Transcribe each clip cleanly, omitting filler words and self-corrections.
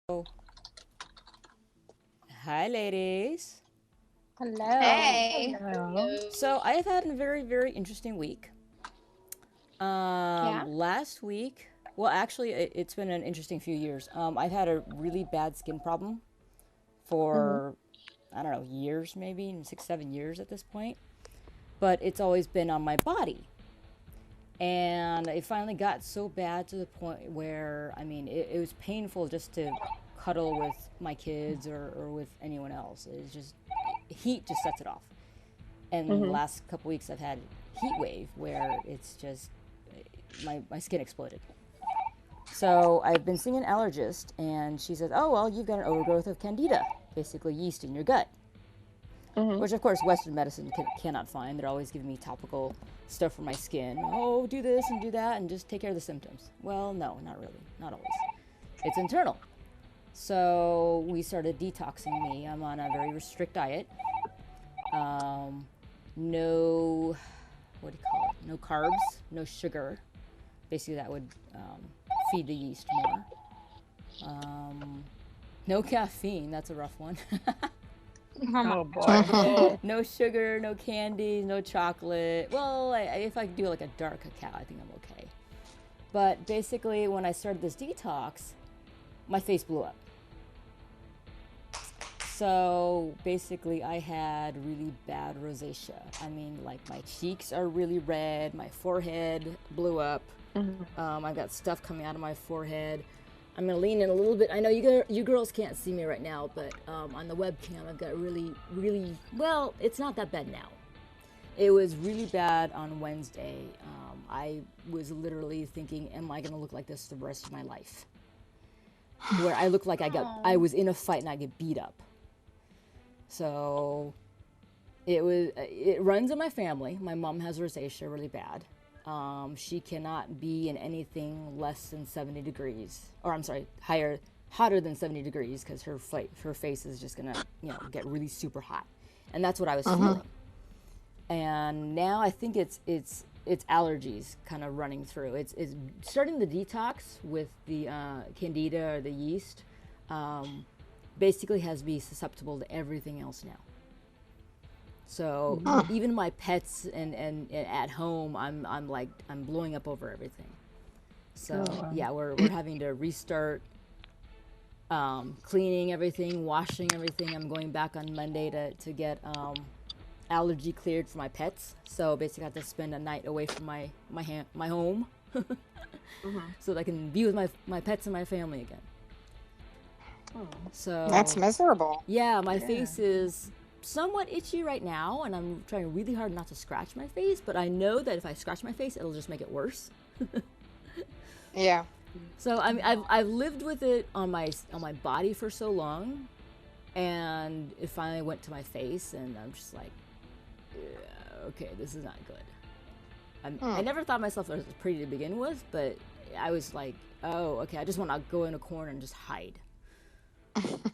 Oh, hi, ladies. Hello. Hey. Hello. So I've had a very, very interesting week. Yeah. Last week, well, actually, it's been an interesting few years. I've had a really bad skin problem Mhm. for, I don't know, years, maybe 6, 7 years at this point. But it's always been on my body. And it finally got so bad to the point where, I mean, it was painful just to cuddle with my kids or with anyone else. It's just, heat just sets it off. And the Mhm. last couple weeks I've had heat wave where it's just my skin exploded. So I've been seeing an allergist, and she says, "Oh well, you've got an overgrowth of candida, basically yeast in your gut." Mhm. Which of course Western medicine cannot find. They're always giving me topical stuff for my skin. Oh, do this and do that, and just take care of the symptoms. Well, no, not really, not always. It's internal. So we started detoxing me. I'm on a very strict diet. Um, no, what do you call it? No carbs, no sugar. Basically, that would feed the yeast more. No caffeine. That's a rough one. Oh my Oh boy. No sugar, no candies, no chocolate. Well, if I do like a dark cacao, I think I'm okay. But basically, when I started this detox, my face blew up. So basically, I had really bad rosacea. I mean, like my cheeks are really red, my forehead blew up. Mhm. I've got stuff coming out of my forehead. I'm gonna lean in a little bit. I know you girls can't see me right now, but on the webcam, I've got really, really, well, it's not that bad now. It was really bad on Wednesday. I was literally thinking, am I gonna look like this the rest of my life? Where I look like I was in a fight and I get beat up. So it runs in my family. My mom has rosacea really bad. She cannot be in anything less than 70 degrees, or I'm sorry, hotter than 70 degrees, because her face is just gonna, get really super hot, and that's what I was feeling. And now I think it's allergies kind of running through. It's starting the detox with the candida or the yeast. Basically has me susceptible to everything else now. So even my pets and at home, I'm blowing up over everything. So yeah, we're having to restart cleaning everything, washing everything. I'm going back on Monday to get allergy cleared for my pets. So basically, I have to spend a night away from my home, so that I can be with my pets and my family again. So That's miserable. yeah, my face is somewhat itchy right now, and I'm trying really hard not to scratch my face, but I know that if I scratch my face, it'll just make it worse. Yeah. So I mean, I've lived with it on my body for so long, and it finally went to my face, and I'm just like, yeah, okay, this is not good. I never thought myself as pretty to begin with, but I was like, oh, okay, I just want to go in a corner and just hide.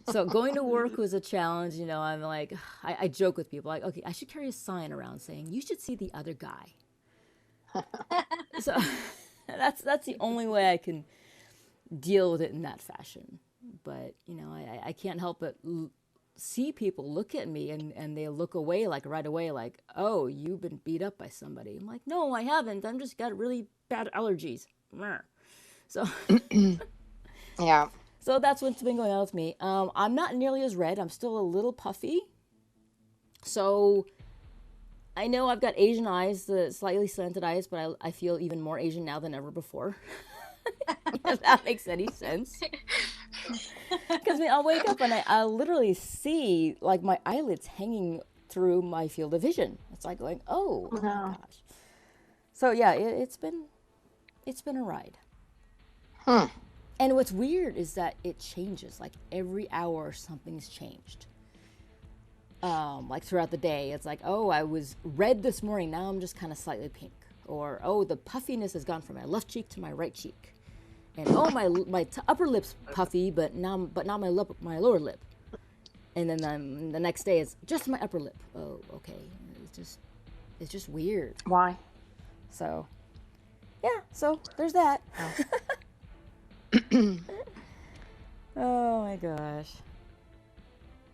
So going to work was a challenge. I'm like, I joke with people like, okay, I should carry a sign around saying you should see the other guy. So that's the only way I can deal with it in that fashion. But I can't help but see people look at me, and they look away, like right away, like, oh, you've been beat up by somebody. I'm like, no, I haven't. I'm just got really bad allergies. So Yeah. So that's what's been going on with me. I'm not nearly as red. I'm still a little puffy. So I know I've got Asian eyes, the slightly slanted eyes, but I feel even more Asian now than ever before. If that makes any sense. Because I'll wake up and I'll literally see like my eyelids hanging through my field of vision. It's like going, oh my gosh. So yeah, it's been a ride. And what's weird is that it changes. Like every hour, something's changed. Like throughout the day, it's like, oh, I was red this morning. Now I'm just kind of slightly pink. Or, oh, the puffiness has gone from my left cheek to my right cheek. And oh, my upper lip's puffy, but now my lower lip. And then the next day it's just my upper lip. Oh, okay. It's just weird. Why? So, yeah. So there's that. Oh my my gosh.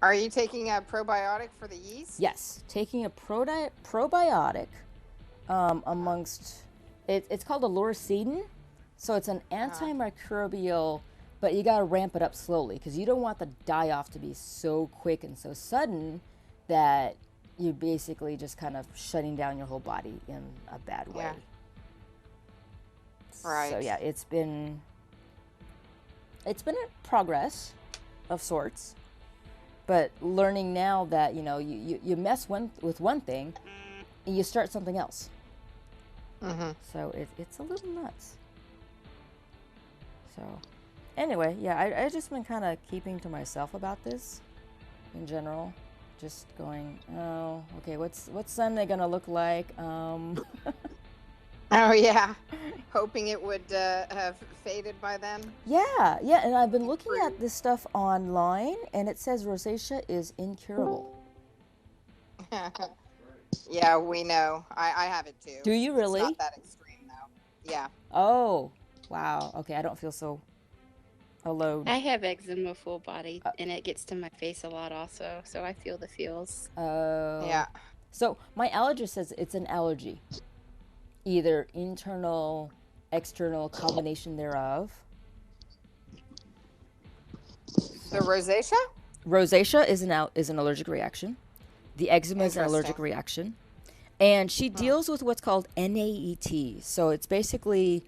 Are you taking a probiotic for the yeast? Yes, taking a probiotic amongst it's called a loricidin, so it's an antimicrobial, but you gotta ramp it up slowly because you don't want the die-off to be so quick and so sudden that you're basically just kind of shutting down your whole body in a bad way. Yeah. Right. So yeah, it's been a progress of sorts, but learning now that you mess with one thing and you start something else. Mm-hmm. So it's a little nuts. So anyway, yeah, I just been kind of keeping to myself about this in general. Just going, oh, okay, what's Sunday gonna look like? Oh yeah, hoping it would have faded by then. Yeah, and I've been looking at this stuff online, and it says rosacea is incurable. Yeah, we know. I have it too. Do you really? It's not that extreme though. Yeah. Oh, wow. Okay, I don't feel so alone. I have eczema full body, and it gets to my face a lot also, so I feel the feels. Oh. Yeah. So my allergist says it's an allergy. Either internal, external, combination thereof. The rosacea? Rosacea is an allergic reaction. The eczema is an allergic reaction. And she deals with what's called NAET. So it's basically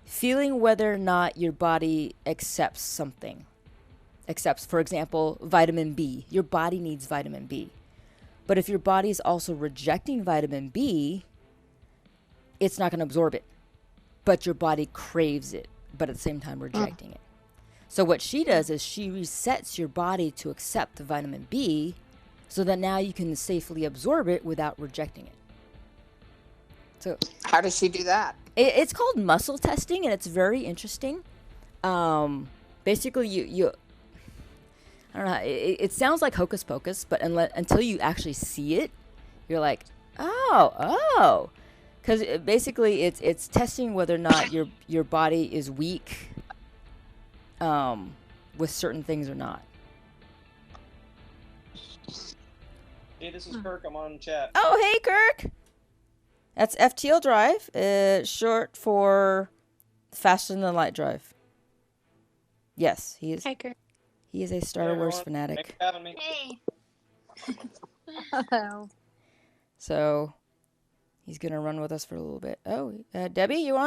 feeling whether or not your body accepts something. Accepts, for example, vitamin B. Your body needs vitamin B. But if your body is also rejecting vitamin B, it's not going to absorb it. But your body craves it, but at the same time rejecting it. So what she does is she resets your body to accept the vitamin B so that now you can safely absorb it without rejecting it. So how does she do that? It's called muscle testing, and it's very interesting. Basically, you I don't know. It sounds like hocus pocus, but until you actually see it, you're like, oh, because basically it's testing whether or not your body is weak with certain things or not. Hey, this is Kirk. I'm on chat. Oh, hey, Kirk. That's FTL Drive, short for Faster Than Light Drive. Yes, he is. Hi, Kirk. He is a Star Wars fanatic. Thanks for having me. Hey. Oh. So he's gonna run with us for a little bit. Oh, Debbie, you on?